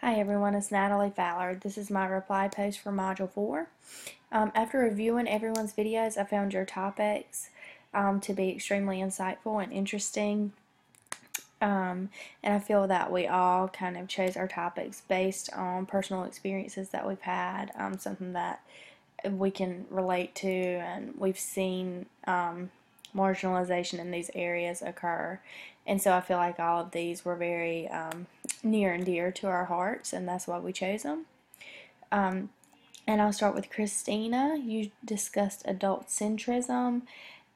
Hi everyone, it's Natalie Fowler. This is my reply post for Module 4. After reviewing everyone's videos, I found your topics to be extremely insightful and interesting. And I feel that we all kind of chose our topics based on personal experiences that we've had, something that we can relate to, and we've seen marginalization in these areas occur. And so I feel like all of these were very near and dear to our hearts, and that's why we chose them. And I'll start with Christina. You discussed adult centrism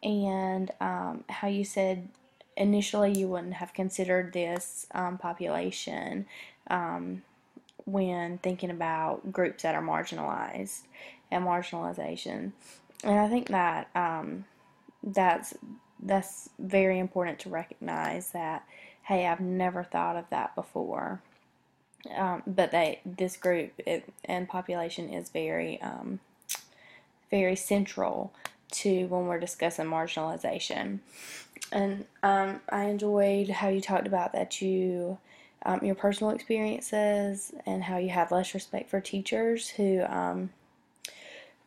and how you said initially you wouldn't have considered this population when thinking about groups that are marginalized and marginalization. And I think that that's very important to recognize that, hey, I've never thought of that before. But this group and population is very central to when we're discussing marginalization. And I enjoyed how you talked about that your personal experiences and how you had less respect for teachers who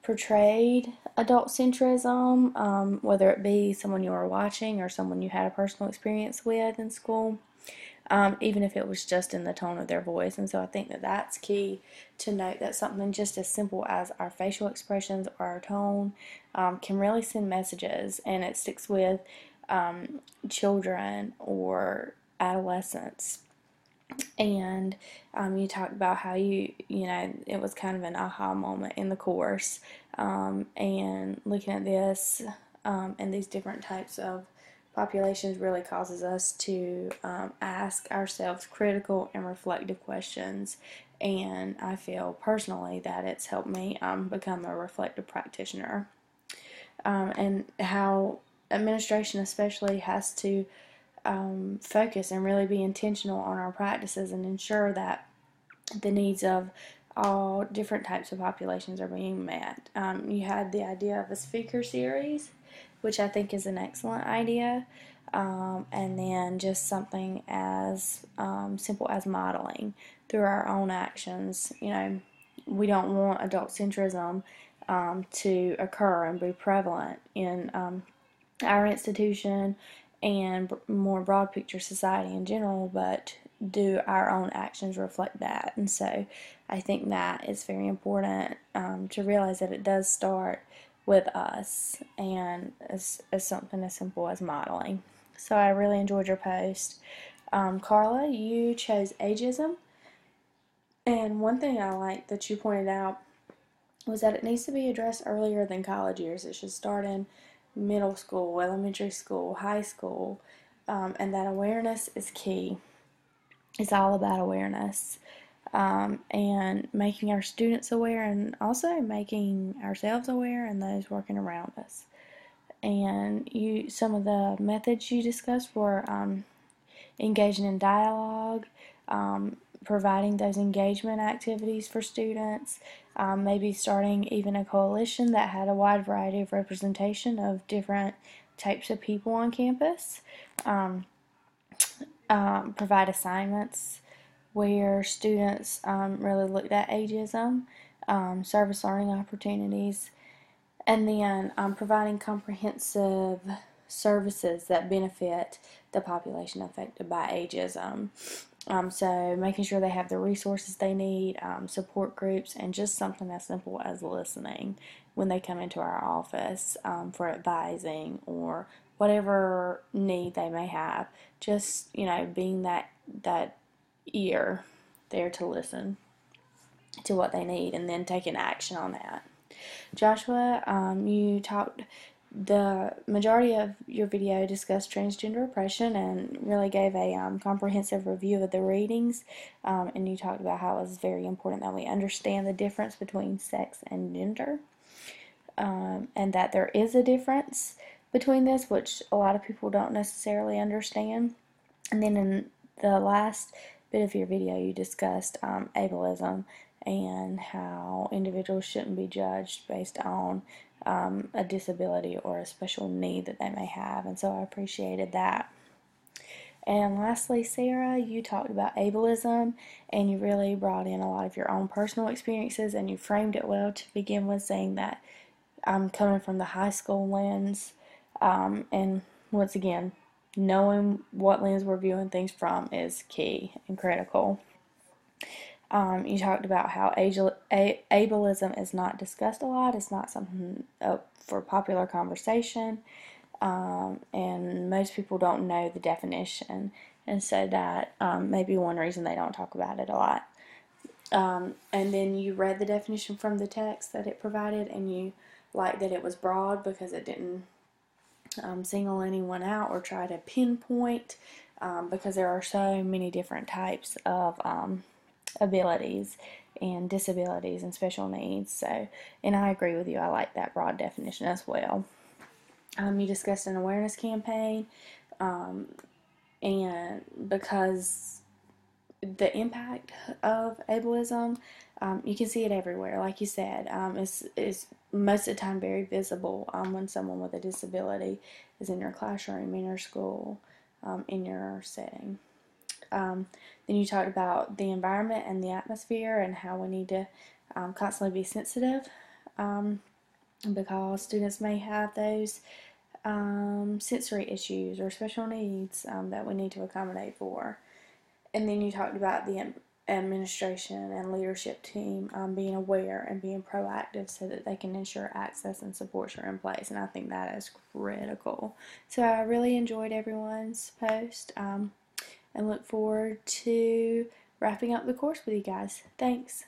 portrayed adult centrism, whether it be someone you were watching or someone you had a personal experience with in school. Even if it was just in the tone of their voice. And so I think that that's key to note, that something just as simple as our facial expressions or our tone can really send messages, and it sticks with children or adolescents. And you talked about how it was kind of an aha moment in the course, and looking at this and these different types of populations really causes us to ask ourselves critical and reflective questions. And I feel personally that it's helped me become a reflective practitioner. And how administration especially has to focus and really be intentional on our practices and ensure that the needs of all different types of populations are being met. You had the idea of a speaker series, which I think is an excellent idea, and then just something as simple as modeling through our own actions. We don't want adult centrism to occur and be prevalent in our institution and more broad picture society in general, but do our own actions reflect that? And so I think that it's very important to realize that it does start with us, and as something as simple as modeling. So I really enjoyed your post. Carla, you chose ageism, and one thing I like that you pointed out was that it needs to be addressed earlier than college years. It should start in middle school, elementary school, high school, and that awareness is key. It's all about awareness, and making our students aware, and also making ourselves aware and those working around us. And some of the methods you discussed were engaging in dialogue, providing those engagement activities for students, maybe starting even a coalition that had a wide variety of representation of different types of people on campus. Provide assignments where students really looked at ageism, service learning opportunities, and then providing comprehensive services that benefit the population affected by ageism. So making sure they have the resources they need, support groups, and just something as simple as listening when they come into our office for advising or whatever need they may have. Just being that ear there to listen to what they need, and then taking action on that. Joshua, the majority of your video discussed transgender oppression and really gave a comprehensive review of the readings, and you talked about how it was very important that we understand the difference between sex and gender, and that there is a difference between this, which a lot of people don't necessarily understand. And then in the last bit of your video, you discussed ableism and how individuals shouldn't be judged based on a disability or a special need that they may have. And so I appreciated that. And lastly, Sarah, you talked about ableism, and you really brought in a lot of your own personal experiences, and you framed it well to begin with, saying that I'm coming from the high school lens. And once again, knowing what lens we're viewing things from is key and critical. You talked about how ableism is not discussed a lot. It's not something for popular conversation, and most people don't know the definition, and so that may be one reason they don't talk about it a lot. And then you read the definition from the text that it provided, and you liked that it was broad because it didn't single anyone out or try to pinpoint, because there are so many different types of abilities and disabilities and special needs. So, and I agree with you. I like that broad definition as well. You discussed an awareness campaign, and because the impact of ableism, you can see it everywhere. Like you said, is most of the time very visible when someone with a disability is in your classroom, in your school, in your setting. Then you talked about the environment and the atmosphere and how we need to constantly be sensitive, because students may have those sensory issues or special needs that we need to accommodate for. And then you talked about the administration and leadership team being aware and being proactive so that they can ensure access and supports are in place. And I think that is critical. So I really enjoyed everyone's post, and look forward to wrapping up the course with you guys. Thanks.